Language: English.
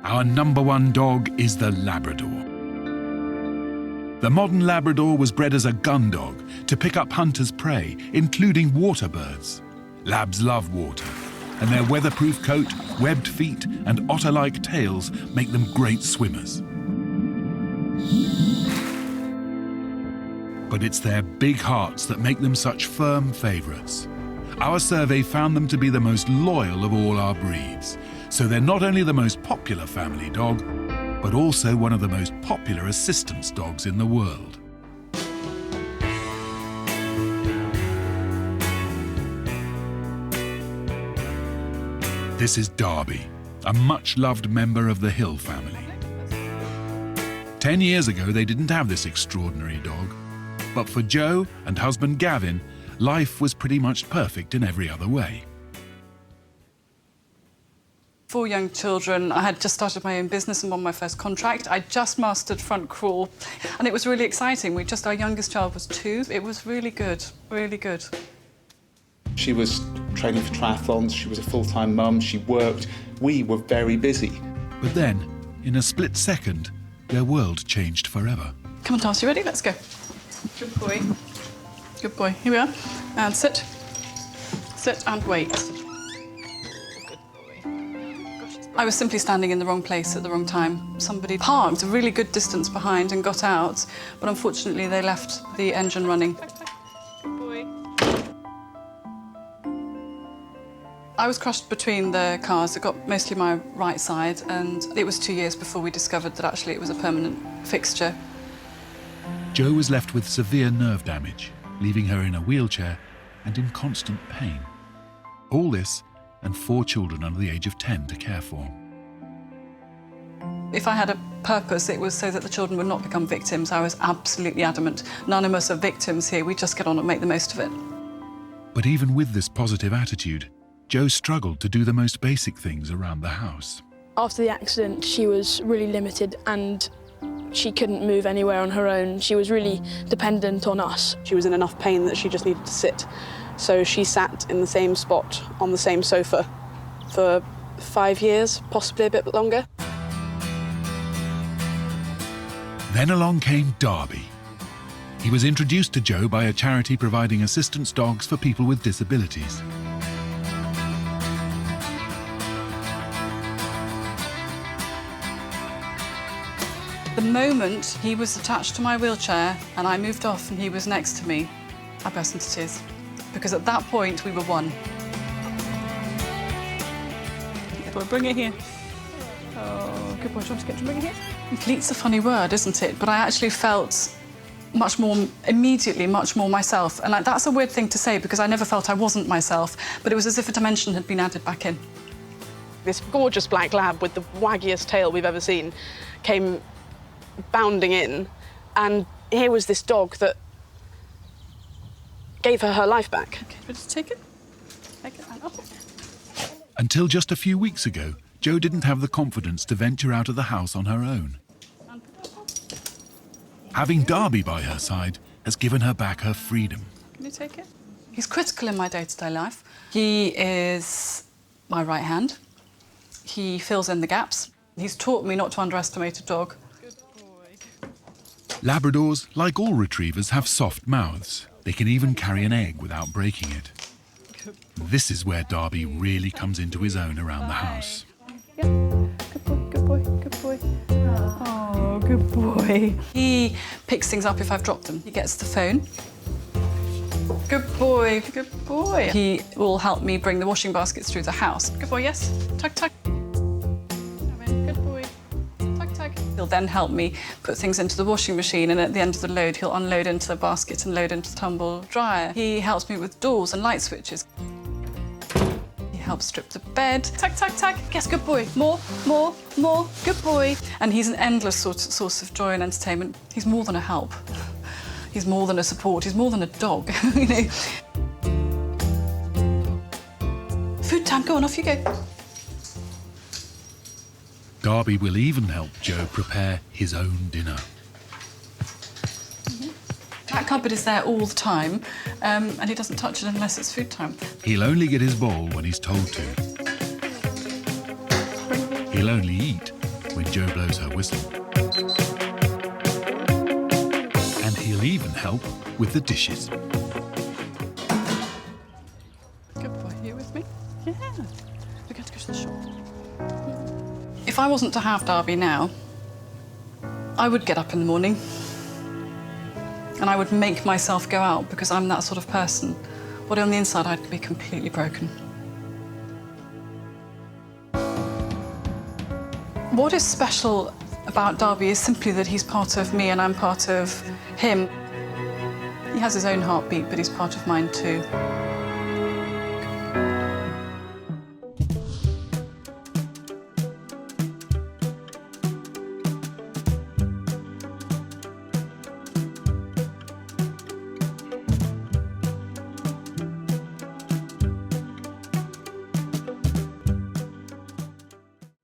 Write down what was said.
Our #1 dog is the Labrador. The modern Labrador was bred as a gun dog to pick up hunters' prey, including water birds. Labs love water, and their weatherproof coat, webbed feet, and otter-like tails make them great swimmers. But it's their big hearts that make them such firm favourites. Our survey found them to be the most loyal of all our breeds, so they're not only the most popular family dog, but also one of the most popular assistance dogs in the world. This is Darby, a much-loved member of the Hill family. 10 years ago, they didn't have this extraordinary dog, but for Joe and husband Gavin, life was pretty much perfect in every other way. 4 young children. I had just started my own business and won my first contract. I just mastered front crawl, and it was really exciting. Our youngest child was 2. It was really good, really good. She was training for triathlons, she was a full-time mum, she worked. We were very busy. But then, in a split second, their world changed forever. Come on, Tars, you ready? Let's go. Good boy. Good boy. Here we are. And sit. Sit and wait. I was simply standing in the wrong place at the wrong time. Somebody parked a really good distance behind and got out, but unfortunately they left the engine running. Good boy. I was crushed between the cars. It got mostly my right side, and it was 2 years before we discovered that actually it was a permanent fixture. Jo was left with severe nerve damage, leaving her in a wheelchair and in constant pain. All this and 4 children under the age of 10 to care for. If I had a purpose, it was so that the children would not become victims. I was absolutely adamant. None of us are victims here. We just get on and make the most of it. But even with this positive attitude, Jo struggled to do the most basic things around the house. After the accident, she was really limited and she couldn't move anywhere on her own. She was really dependent on us. She was in enough pain that she just needed to sit. So she sat in the same spot on the same sofa for 5 years, possibly a bit longer. Then along came Darby. He was introduced to Jo by a charity providing assistance dogs for people with disabilities. The moment he was attached to my wheelchair and I moved off and he was next to me, I burst into tears. Because at that point, we were one. Good boy, bring it here. Oh, good boy, do you want to bring it here? Complete's a funny word, isn't it? But I actually felt immediately much more myself. And that's a weird thing to say because I never felt I wasn't myself, but it was as if a dimension had been added back in. This gorgeous black lab with the waggiest tail we've ever seen came bounding in, and here was this dog that gave her life back. Okay, ready to take it? Take it and up. Until just a few weeks ago, Jo didn't have the confidence to venture out of the house on her own. Having Darby by her side has given her back her freedom. Can you take it? He's critical in my day-to-day life. He is my right hand. He fills in the gaps. He's taught me not to underestimate a dog. Labradors, like all retrievers, have soft mouths. They can even carry an egg without breaking it. This is where Darby really comes into his own around the house. Yeah. Good boy, good boy, good boy. Oh, good boy. He picks things up if I've dropped them. He gets the phone. Good boy, good boy. He will help me bring the washing baskets through the house. Good boy, yes. Tug, tug. Good boy. Tug, tug. He'll then help me put things into the washing machine, and at the end of the load, he'll unload into the basket and load into the tumble dryer. He helps me with doors and light switches. He helps strip the bed. Tug, tug, tug. Yes, good boy. More, more, more. Good boy. And he's an endless source of joy and entertainment. He's more than a help. He's more than a support. He's more than a dog, you know. Food time. Go on, off you go. Darby will even help Jo prepare his own dinner. That cupboard is there all the time, and he doesn't touch it unless it's food time. He'll only get his bowl when he's told to. He'll only eat when Jo blows her whistle. And he'll even help with the dishes. Good boy, are you with me? Yeah. We're going to go to the shop. If I wasn't to have Darby now, I would get up in the morning and I would make myself go out because I'm that sort of person. But on the inside, I'd be completely broken. What is special about Darby is simply that he's part of me and I'm part of him. He has his own heartbeat, but he's part of mine too.